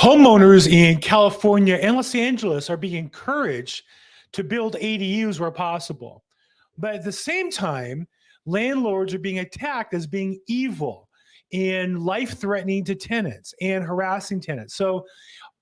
Homeowners in California and Los Angeles are being encouraged to build ADUs where possible. But at the same time, landlords are being attacked as being evil and life-threatening to tenants and harassing tenants. So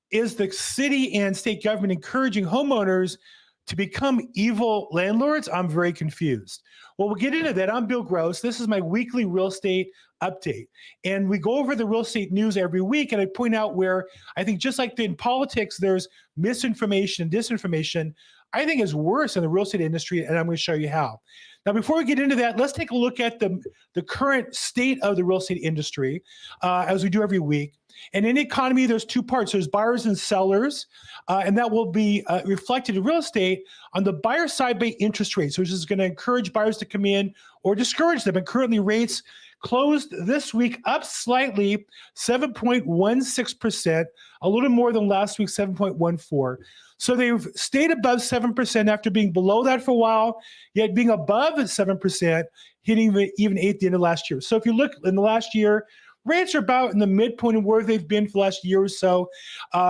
is the city and state government encouraging homeowners to become evil landlords? I'm very confused. Well, we'll get into that. I'm Bill Gross. This is my weekly real estate update. And we go over the real estate news every week. And I point out where I think just like in politics, there's misinformation and disinformation. I think it's worse in the real estate industry, and I'm going to show you how. Now, before we get into that, let's take a look at the current state of the real estate industry, as we do every week. And in the economy, there's two parts. There's buyers and sellers, and that will be reflected in real estate on the buyer side by interest rates, which is going to encourage buyers to come in or discourage them. And currently, rates closed this week up slightly, 7.16%, a little more than last week, 7.14%. So they've stayed above 7% after being below that for a while, yet being above 7%, hitting even 8 at the end of last year. So if you look in the last year, rates are about in the midpoint of where they've been for the last year or so,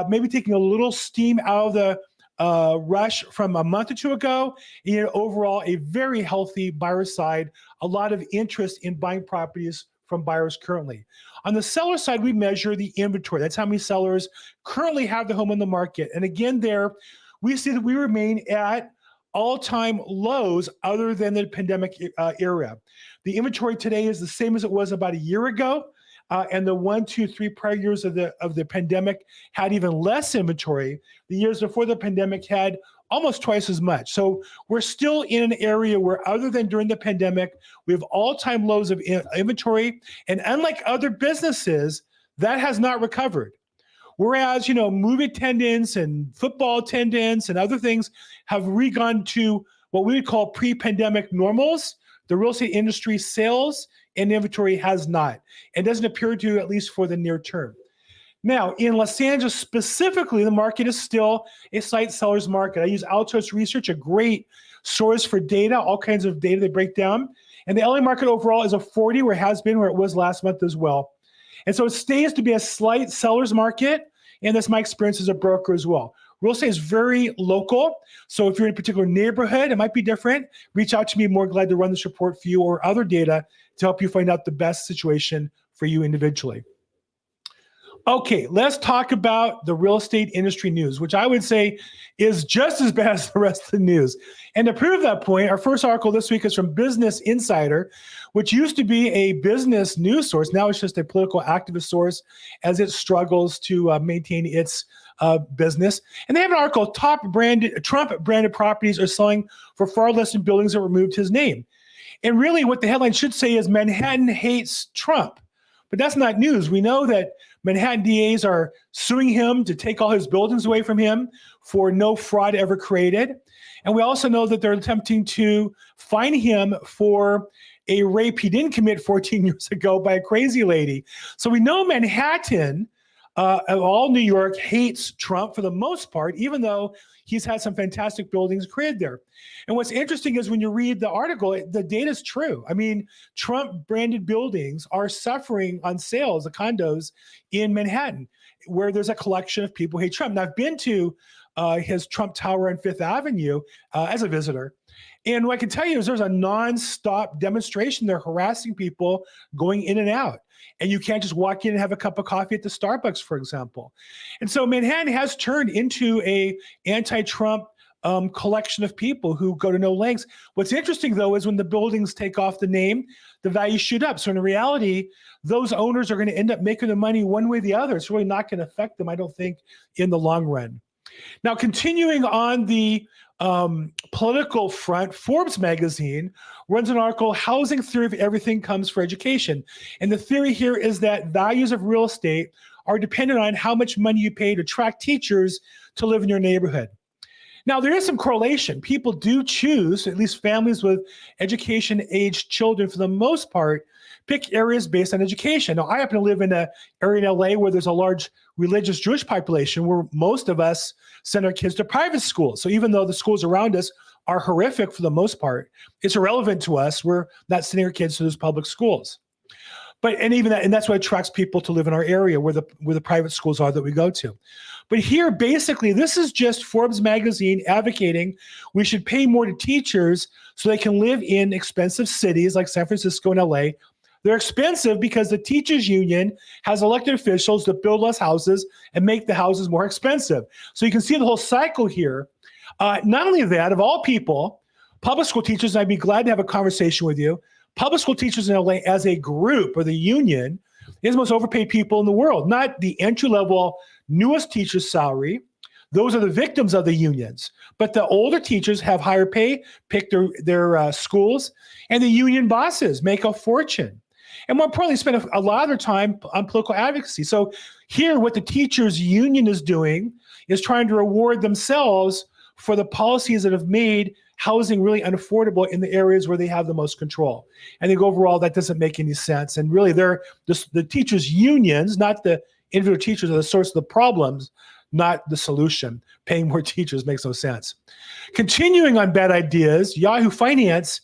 maybe taking a little steam out of the rush from a month or two ago. And overall, a very healthy buyer side, a lot of interest in buying properties from buyers currently. On the seller side, we measure the inventory. That's how many sellers currently have the home on the market. And again, there, we see that we remain at all-time lows other than the pandemic era. The inventory today is the same as it was about a year ago. And the 1, 2, 3 prior years of the pandemic had even less inventory. The years before the pandemic had almost twice as much. So we're still in an area where, other than during the pandemic, we have all-time lows of inventory. And unlike other businesses, that has not recovered. Whereas, movie attendance and football attendance and other things have re-gone to what we would call pre-pandemic normals, the real estate industry sales and inventory has not. It doesn't appear to, at least for the near term. Now, in Los Angeles specifically, the market is still a slight seller's market. I use Altos Research, a great source for data, all kinds of data they break down. And the LA market overall is a 40, where it has been, where it was last month as well. And so it stays to be a slight seller's market. And that's my experience as a broker as well. Real estate is very local. So if you're in a particular neighborhood, it might be different. Reach out to me. More glad to run this report for you or other data to help you find out the best situation for you individually. Okay, let's talk about the real estate industry news, which I would say is just as bad as the rest of the news. And to prove that point, our first article this week is from Business Insider, which used to be a business news source. Now it's just a political activist source as it struggles to maintain its business. And they have an article, Trump-branded properties are selling for far less than buildings that removed his name. And really what the headline should say is Manhattan hates Trump. But that's not news. We know that Manhattan DAs are suing him to take all his buildings away from him for no fraud ever created. And we also know that they're attempting to fine him for a rape he didn't commit 14 years ago by a crazy lady. So we know Manhattan, all New York, hates Trump for the most part, even though he's had some fantastic buildings created there. And what's interesting is when you read the article, the data is true. I mean, Trump-branded buildings are suffering on sales, the condos in Manhattan, where there's a collection of people who hate Trump. Now, I've been to his Trump Tower on Fifth Avenue as a visitor. And what I can tell you is there's a nonstop demonstration. They're harassing people going in and out. And you can't just walk in and have a cup of coffee at the Starbucks, for example. And so Manhattan has turned into a anti-Trump collection of people who go to no lengths. What's interesting, though, is when the buildings take off the name, the values shoot up. So in reality, those owners are going to end up making the money one way or the other. It's really not going to affect them, I don't think, in the long run. Now, continuing on the political front, Forbes magazine runs an article, Housing Theory of Everything Comes for Education. And the theory here is that values of real estate are dependent on how much money you pay to attract teachers to live in your neighborhood. Now, there is some correlation. People do choose, at least families with education-aged children for the most part, pick areas based on education. Now, I happen to live in an area in LA where there's a large religious Jewish population where most of us send our kids to private schools. So even though the schools around us are horrific for the most part, it's irrelevant to us. We're not sending our kids to those public schools. and even that, and that's what attracts people to live in our area where the private schools are that we go to. But here, basically, this is just Forbes magazine advocating we should pay more to teachers so they can live in expensive cities like San Francisco and LA. They're expensive because the teachers union has elected officials that build less houses and make the houses more expensive. So you can see the whole cycle here. Not only that, of all people, public school teachers, and I'd be glad to have a conversation with you, public school teachers in LA as a group or the union is the most overpaid people in the world, not the entry-level newest teacher's salary. Those are the victims of the unions. But the older teachers have higher pay, pick their schools, and the union bosses make a fortune. And more importantly, spend a lot of their time on political advocacy. So here, what the teachers union is doing is trying to reward themselves for the policies that have made housing really unaffordable in the areas where they have the most control. I think overall that doesn't make any sense. And really, the teachers unions, not the individual teachers, are the source of the problems, not the solution. Paying more teachers makes no sense. Continuing on bad ideas, Yahoo Finance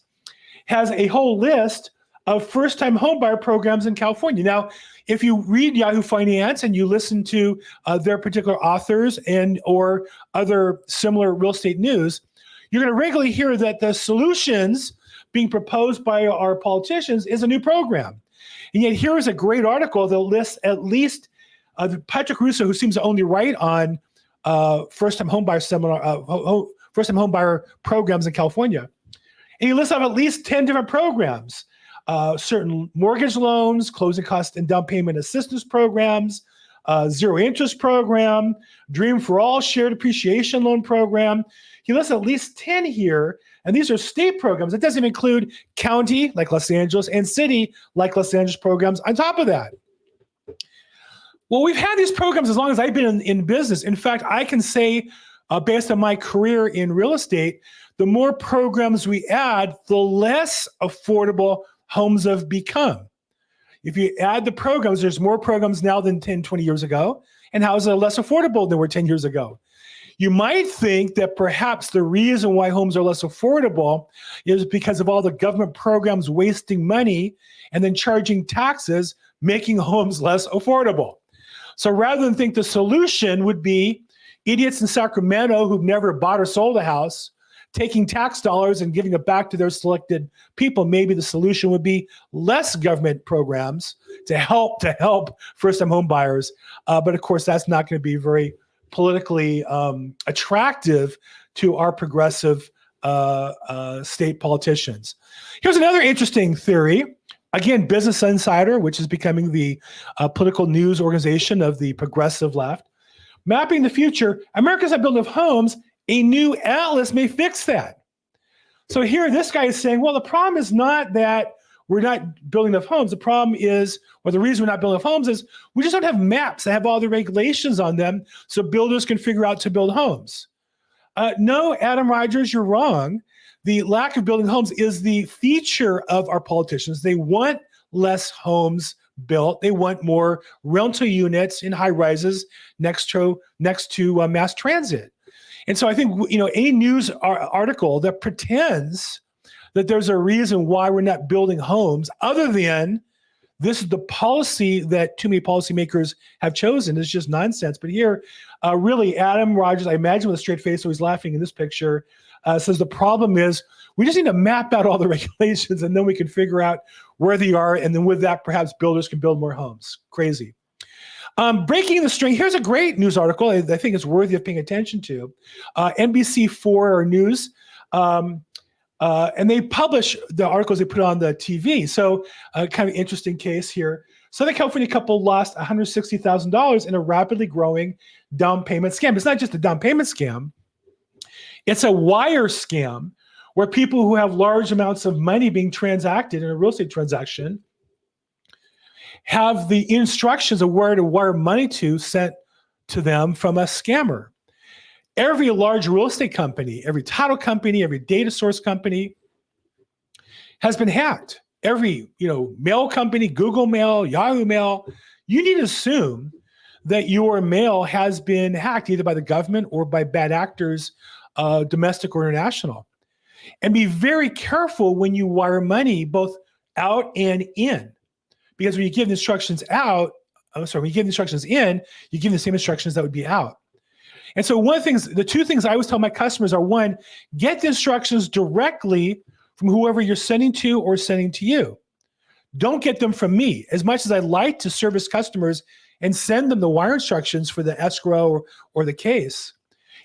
has a whole list of first-time homebuyer programs in California. Now, if you read Yahoo Finance and you listen to their particular authors and or other similar real estate news, you're going to regularly hear that the solutions being proposed by our politicians is a new program. And yet here is a great article that lists at least Patrick Russo, who seems to only write on first-time homebuyer first-time homebuyer programs in California. And he lists out at least 10 different programs. Certain mortgage loans, closing cost and down payment assistance programs, zero interest program, Dream for All shared appreciation loan program. He lists at least 10 here, and these are state programs. It doesn't even include county, like Los Angeles, and city, like Los Angeles programs on top of that. Well, we've had these programs as long as I've been in business. In fact, I can say, based on my career in real estate, the more programs we add, the less affordable homes have become. If you add the programs, there's more programs now than 10, 20 years ago, and houses are less affordable than were 10 years ago. You might think that perhaps the reason why homes are less affordable is because of all the government programs wasting money and then charging taxes, making homes less affordable. So rather than think the solution would be idiots in Sacramento who've never bought or sold a house, taking tax dollars and giving it back to their selected people, maybe the solution would be less government programs to help first-time home buyers. But of course, that's not going to be very politically attractive to our progressive state politicians. Here's another interesting theory. Again, Business Insider, which is becoming the political news organization of the progressive left. Mapping the future, America's not building enough homes. A new atlas may fix that. So here, this guy is saying, well, the problem is not that we're not building enough homes. The problem is, or the reason we're not building enough homes is we just don't have maps that have all the regulations on them so builders can figure out to build homes. No, Adam Rogers, you're wrong. The lack of building homes is the feature of our politicians. They want less homes built. They want more rental units in high rises next to mass transit. And so I think, any news article that pretends that there's a reason why we're not building homes other than this is the policy that too many policymakers have chosen is just nonsense. But here, really, Adam Rogers, I imagine with a straight face, so he's laughing in this picture, says the problem is we just need to map out all the regulations and then we can figure out where they are. And then with that, perhaps builders can build more homes. Crazy. Breaking the string, here's a great news article I think it's worthy of paying attention to. NBC4 News, and they publish the articles they put on the TV. So kind of interesting case here. Southern California couple lost $160,000 in a rapidly growing down payment scam. It's not just a down payment scam. It's a wire scam where people who have large amounts of money being transacted in a real estate transaction have the instructions of where to wire money to sent to them from a scammer. Every large real estate company, every title company, every data source company has been hacked. Every mail company, Google Mail, Yahoo Mail, you need to assume that your mail has been hacked either by the government or by bad actors, domestic or international. And be very careful when you wire money both out and in, because when you give the instructions out, when you give the instructions in, you give the same instructions that would be out. And so the two things I always tell my customers are, one, get the instructions directly from whoever you're sending to or sending to you. Don't get them from me. As much as I like to service customers and send them the wire instructions for the escrow or the case,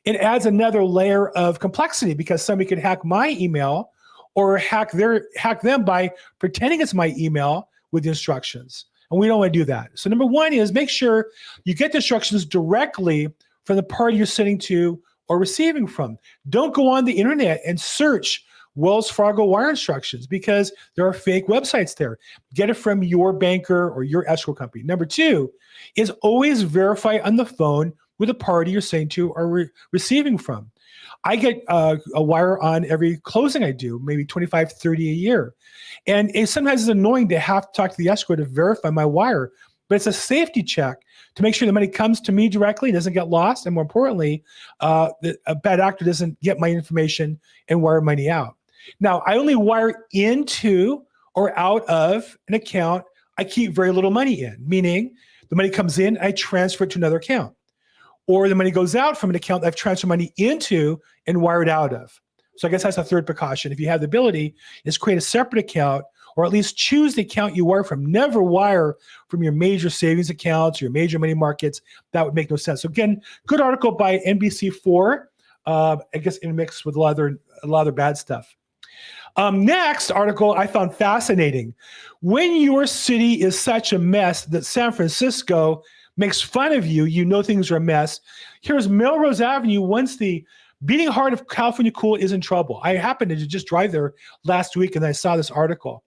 it adds another layer of complexity because somebody could hack my email or hack them by pretending it's my email with the instructions. And we don't want to do that. So number one is make sure you get the instructions directly from the party you're sending to or receiving from. Don't go on the internet and search Wells Fargo wire instructions because there are fake websites there. Get it from your banker or your escrow company. Number two is always verify on the phone with the party you're sending to or receiving from. I get a wire on every closing I do, maybe 25, 30 a year. And sometimes it's annoying to have to talk to the escrow to verify my wire, but it's a safety check to make sure the money comes to me directly, doesn't get lost, and more importantly, a bad actor doesn't get my information and wire money out. Now, I only wire into or out of an account I keep very little money in, meaning the money comes in, I transfer it to another account. Or the money goes out from an account that I've transferred money into and wired out of. So I guess that's a third precaution. If you have the ability, is create a separate account or at least choose the account you wire from. Never wire from your major savings accounts or your major money markets. That would make no sense. So again, good article by NBC4, I guess in a mix with a lot of other bad stuff. Next article I found fascinating. When your city is such a mess that San Francisco makes fun of you, you know things are a mess. Here's Melrose Avenue. Once the beating heart of California cool is in trouble. I happened to just drive there last week and I saw this article.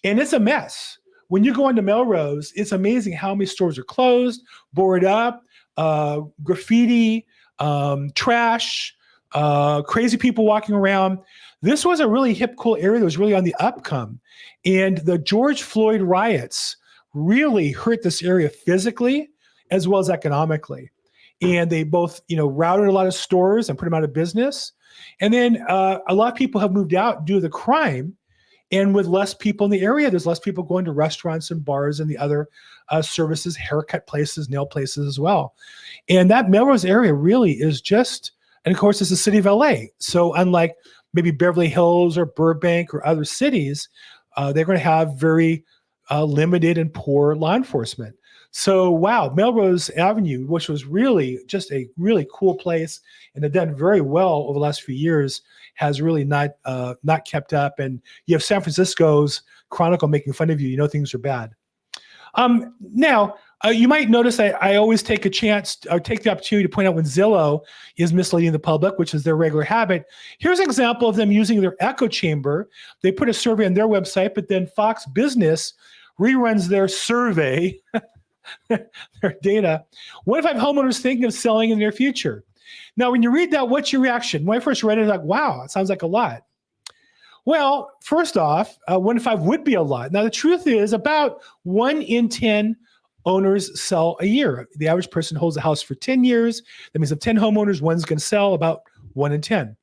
And it's a mess. When you go into Melrose, it's amazing how many stores are closed, boarded up, graffiti, trash, crazy people walking around. This was a really hip, cool area that was really on the upcome. And the George Floyd riots really hurt this area physically as well as economically. And they both, routed a lot of stores and put them out of business. And then a lot of people have moved out due to the crime. And with less people in the area, there's less people going to restaurants and bars and the other services, haircut places, nail places as well. And that Melrose area really is just, and of course, it's the city of LA. So unlike maybe Beverly Hills or Burbank or other cities, they're going to have very limited and poor law enforcement. So, wow, Melrose Avenue, which was really just a really cool place and had done very well over the last few years, has really not kept up. And you have San Francisco's Chronicle making fun of you. You know things are bad. Now, you might notice I always take the opportunity to point out when Zillow is misleading the public, which is their regular habit. Here's an example of them using their echo chamber. They put a survey on their website, but then Fox Business reruns their survey, their data. What if I have homeowners thinking of selling in the near future? Now, when you read that, what's your reaction? When I first read it, I was like, wow, it sounds like a lot. Well, first off, 1 in 5 would be a lot. Now, the truth is about 1 in 10 owners sell a year. The average person holds a house for 10 years. That means of 10 homeowners, one's going to sell, about 1 in 10.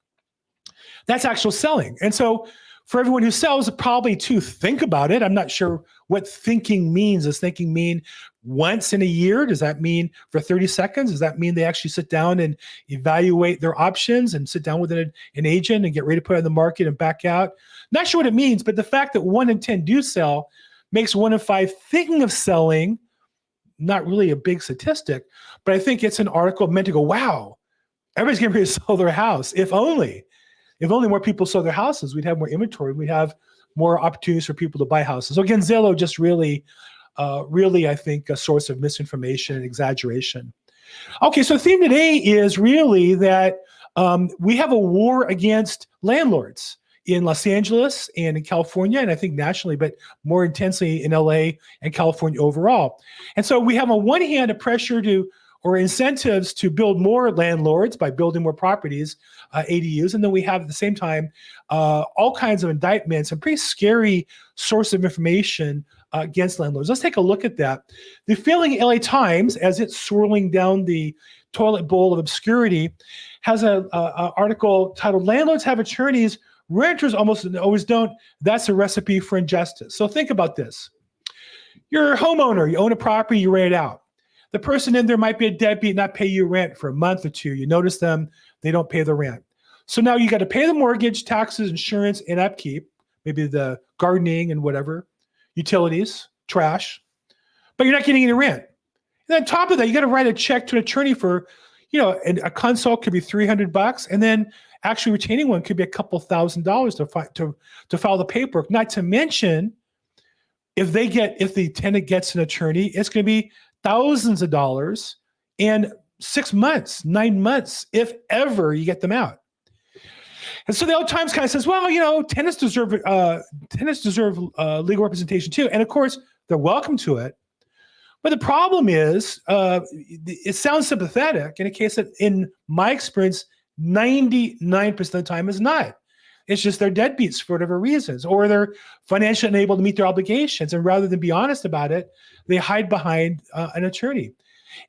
That's actual selling. And so for everyone who sells, probably to think about it. I'm not sure what thinking means. Does thinking mean once in a year? Does that mean for 30 seconds? Does that mean they actually sit down and evaluate their options and sit down with an agent and get ready to put it on the market and back out? Not sure what it means, but the fact that 1 in 10 do sell makes 1 in 5 thinking of selling not really a big statistic, but I think it's an article meant to go, wow, everybody's getting ready to sell their house. If only more people sold their houses, we'd have more inventory. We'd have more opportunities for people to buy houses. So again, Zillow just really, I think, a source of misinformation and exaggeration. Okay, so the theme today is really that we have a war against landlords in Los Angeles and in California, and I think nationally, but more intensely in LA and California overall. And so we have on one hand a pressure or incentives to build more landlords by building more properties, ADUs. And then we have at the same time, all kinds of indictments and pretty scary source of information against landlords. Let's take a look at that. The failing LA Times, as it's swirling down the toilet bowl of obscurity, has an article titled, "Landlords Have Attorneys, Renters Almost Always Don't. That's a Recipe for Injustice." So think about this. You're a homeowner, you own a property, you rent it out. The person in there might be a deadbeat, not pay you rent for a month or two. You notice them, they don't pay the rent. So now you got to pay the mortgage, taxes, insurance, and upkeep, maybe the gardening and whatever, utilities, trash, but you're not getting any rent. And on top of that, you got to write a check to an attorney for, and a consult could be $300, and then actually retaining one could be a couple $1,000s to file the paperwork. Not to mention, if the tenant gets an attorney, it's going to be thousands of dollars in 6 months, 9 months, if ever you get them out. And so the LA Times kind of says, well, tenants deserve legal representation too, and of course they're welcome to it. But the problem is, it sounds sympathetic in a case that, in my experience, 99% of the time is not. It's just they're deadbeats for whatever reasons, or they're financially unable to meet their obligations. And rather than be honest about it, they hide behind an attorney.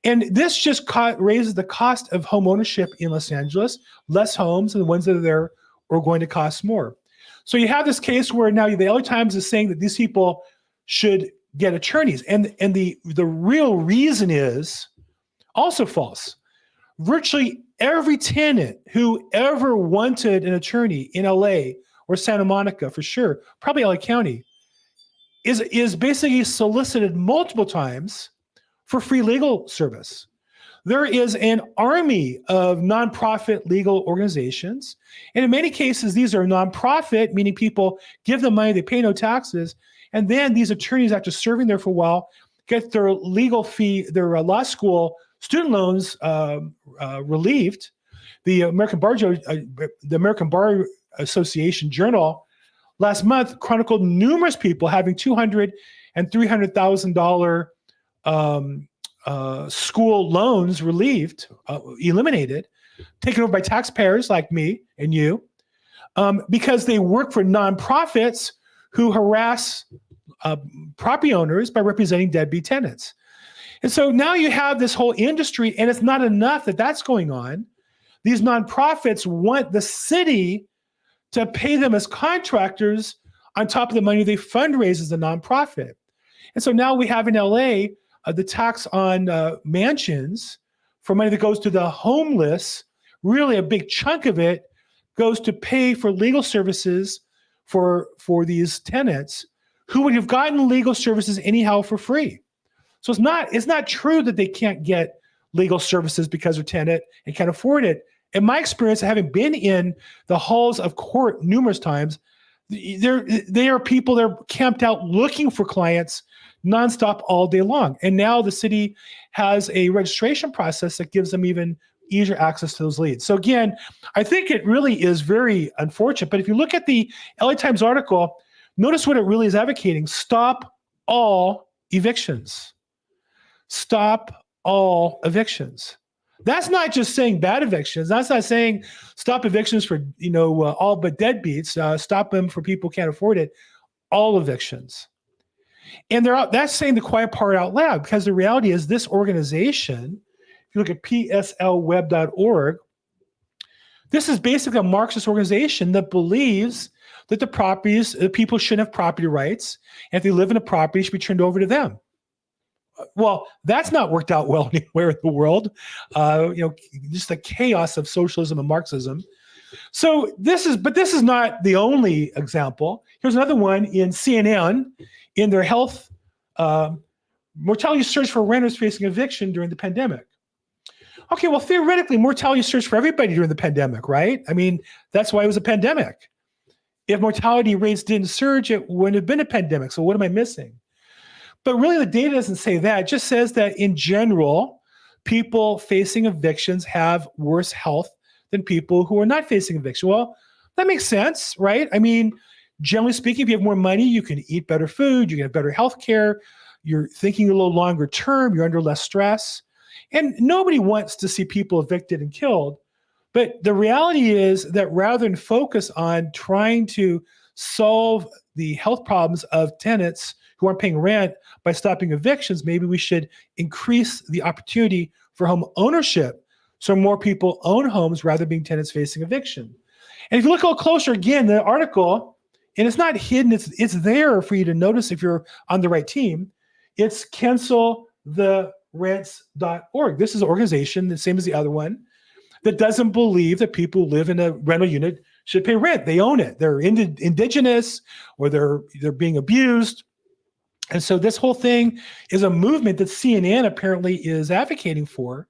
And this just raises the cost of home ownership in Los Angeles. Less homes, and the ones that are there are going to cost more. So you have this case where now the LA Times is saying that these people should get attorneys. And the real reason is also false. Virtually every tenant who ever wanted an attorney in LA or Santa Monica, for sure, probably LA County, is basically solicited multiple times for free legal service. There is an army of nonprofit legal organizations. And in many cases, these are nonprofit, meaning people give them money, they pay no taxes. And then these attorneys, after serving there for a while, get their legal fee, their law school student loans relieved. The American Bar Association Journal last month chronicled numerous people having $200,000 and $300,000 school loans relieved, eliminated, taken over by taxpayers like me and you, because they work for nonprofits who harass property owners by representing deadbeat tenants. And so now you have this whole industry, and it's not enough that that's going on. These nonprofits want the city to pay them as contractors on top of the money they fundraise as a nonprofit. And so now we have in LA the tax on mansions for money that goes to the homeless. Really a big chunk of it goes to pay for legal services for these tenants who would have gotten legal services anyhow for free. So it's not true that they can't get legal services because they're tenant and can't afford it. In my experience, having been in the halls of court numerous times, they are people that are camped out looking for clients nonstop all day long. And now the city has a registration process that gives them even easier access to those leads. So again, I think it really is very unfortunate. But if you look at the LA Times article, notice what it really is advocating. Stop all evictions. Stop all evictions. That's not just saying bad evictions. That's not saying stop evictions for all but deadbeats. Stop them for people who can't afford it. All evictions. And that's saying the quiet part out loud, because the reality is this organization, if you look at pslweb.org, this is basically a Marxist organization that believes that the people shouldn't have property rights, and if they live in a property, it should be turned over to them. Well, that's not worked out well anywhere in the world. Just the chaos of socialism and Marxism. So this is not the only example. Here's another one in CNN in their health mortality search for renters facing eviction during the pandemic. Okay, well, theoretically, mortality search for everybody during the pandemic, right? I mean, that's why it was a pandemic. If mortality rates didn't surge, it wouldn't have been a pandemic. So what am I missing? But really, the data doesn't say that. It just says that in general, people facing evictions have worse health than people who are not facing eviction. Well, that makes sense, right? I mean, generally speaking, if you have more money, you can eat better food, you can have better health care, you're thinking a little longer term, you're under less stress. And nobody wants to see people evicted and killed. But the reality is that rather than focus on trying to solve the health problems of tenants who aren't paying rent by stopping evictions, maybe we should increase the opportunity for home ownership so more people own homes rather than being tenants facing eviction. And if you look a little closer again, the article, and it's not hidden, it's there for you to notice if you're on the right team, It's canceltherents.org. This is an organization, the same as the other one, that doesn't believe that people who live in a rental unit should pay rent. They own it. They're indigenous, or they're being abused. And so this whole thing is a movement that CNN apparently is advocating for,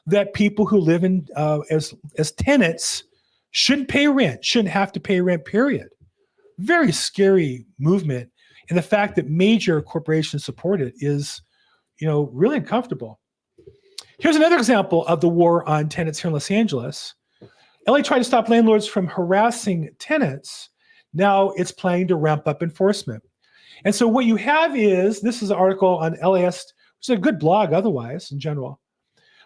that people who live in as tenants shouldn't pay rent, shouldn't have to pay rent, period. Very scary movement. And the fact that major corporations support it is, really uncomfortable. Here's another example of the war on tenants here in Los Angeles. LA tried to stop landlords from harassing tenants. Now it's planning to ramp up enforcement. And so what you have is, this is an article on LAS, which is a good blog otherwise in general.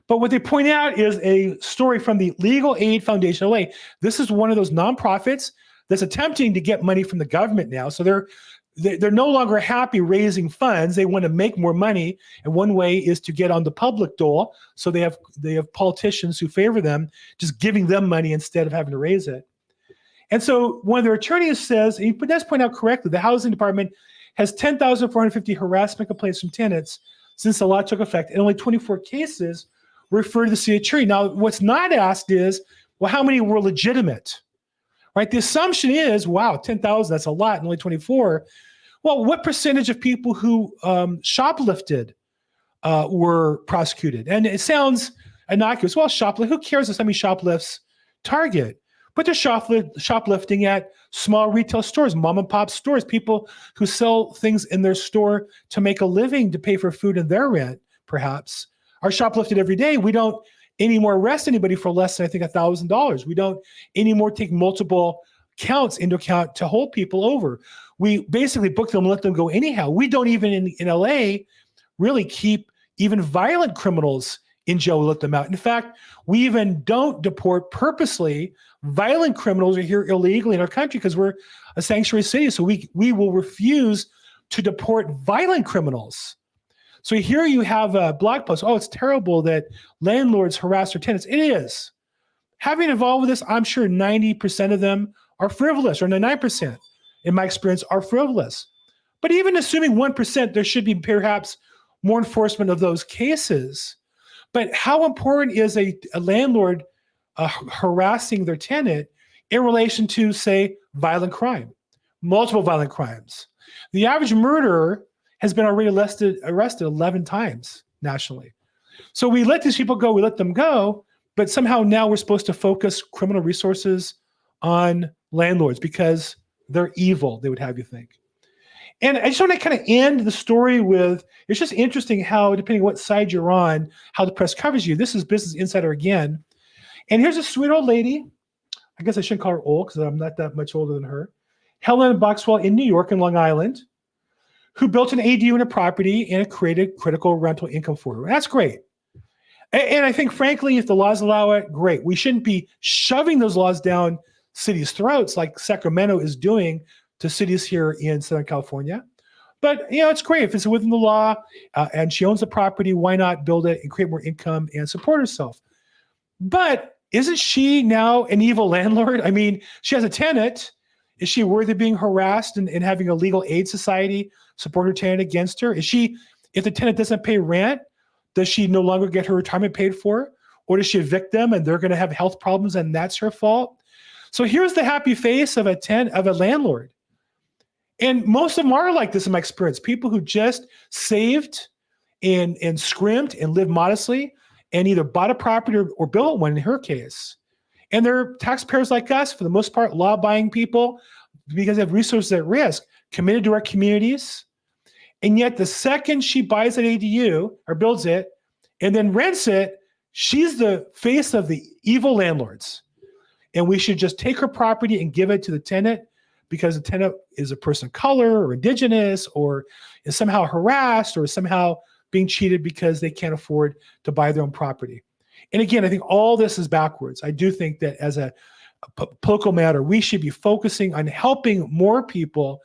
But what they point out is a story from the Legal Aid Foundation LA. This is one of those nonprofits that's attempting to get money from the government now. So they're no longer happy raising funds. They want to make more money. And one way is to get on the public dole. So they have politicians who favor them, just giving them money instead of having to raise it. And so one of their attorneys says, he does point out correctly, the housing department has 10,450 harassment complaints from tenants since the law took effect, and only 24 cases refer to the city attorney. Now, what's not asked is, well, how many were legitimate? Right? The assumption is, wow, 10,000, that's a lot, and only 24. Well, what percentage of people who shoplifted were prosecuted? And it sounds innocuous. Well, shoplift, who cares if somebody shoplifts Target? But they're shoplifting at small retail stores, mom and pop stores, people who sell things in their store to make a living, to pay for food and their rent, perhaps, are shoplifted every day. We don't anymore arrest anybody for less than, I think, $1,000. We don't anymore take multiple counts into account to hold people over. We basically book them and let them go anyhow. We don't even in LA really keep even violent criminals in jail. We let them out. In fact, we even don't deport purposely violent criminals who are here illegally in our country, because we're a sanctuary city. So we will refuse to deport violent criminals. So here you have a blog post. Oh, it's terrible that landlords harass their tenants. It is. Having involved with this, I'm sure 90% of them are frivolous, or 99%, in my experience, are frivolous. But even assuming 1%, there should be perhaps more enforcement of those cases. But how important is a landlord harassing their tenant in relation to, say, violent crime, multiple violent crimes? The average murderer has been already arrested 11 times nationally. So we let these people go, we let them go, but somehow now we're supposed to focus criminal resources on landlords because they're evil, they would have you think. And I just want to kind of end the story with, it's just interesting how, depending on what side you're on, how the press covers you. This is Business Insider again. And here's a sweet old lady. I guess I shouldn't call her old because I'm not that much older than her. Helen Boxwell in New York and Long Island, who built an ADU in a property and it created critical rental income for her. That's great. And I think, frankly, if the laws allow it, great. We shouldn't be shoving those laws down cities' throats like Sacramento is doing to cities here in Southern California. But, it's great. If it's within the law and she owns the property, why not build it and create more income and support herself? But isn't she now an evil landlord? I mean, she has a tenant. Is she worthy of being harassed and having a legal aid society support her tenant against her? Is she, if the tenant doesn't pay rent, does she no longer get her retirement paid for? Or does she evict them and they're going to have health problems and that's her fault? So here's the happy face of a landlord. And most of them are like this in my experience. People who just saved and scrimped and lived modestly and either bought a property or built one in her case. And they're taxpayers like us, for the most part, law-abiding people, because they have resources at risk, committed to our communities. And yet the second she buys an ADU or builds it and then rents it, she's the face of the evil landlords. And we should just take her property and give it to the tenant because the tenant is a person of color or indigenous or is somehow harassed or is somehow being cheated because they can't afford to buy their own property. And again, I think all this is backwards. I do think that as a political matter, we should be focusing on helping more people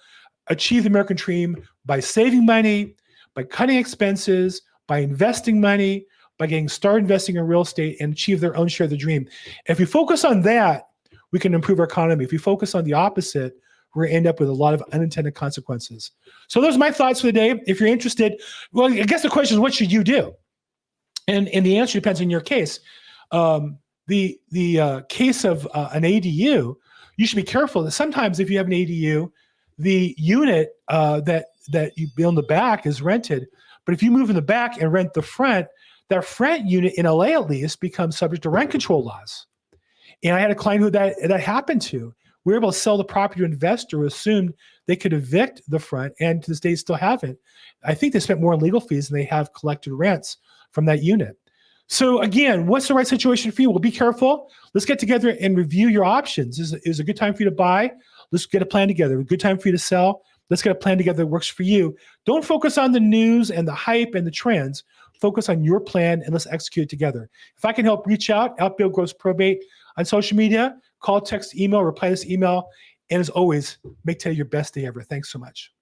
achieve the American dream by saving money, by cutting expenses, by investing money, by start investing in real estate and achieve their own share of the dream. If we focus on that, we can improve our economy. If we focus on the opposite, we're going to end up with a lot of unintended consequences. So those are my thoughts for the day. If you're interested, well, I guess the question is, what should you do? And the answer depends on your case. The case of an ADU, you should be careful that sometimes if you have an ADU, the unit that you build in the back is rented. But if you move in the back and rent the front, that front unit in LA at least becomes subject to rent control laws. And I had a client who that happened to. We were able to sell the property to an investor who assumed they could evict the front, and to this day still haven't. I think they spent more on legal fees than they have collected rents from that unit. So again, what's the right situation for you? Well, be careful. Let's get together and review your options. Is a good time for you to buy? Let's get a plan together. A good time for you to sell? Let's get a plan together that works for you. Don't focus on the news and the hype and the trends. Focus on your plan and let's execute it together. If I can help, reach out, Outbuild Grows Probate on social media, call, text, email, reply to this email. And as always, make today your best day ever. Thanks so much.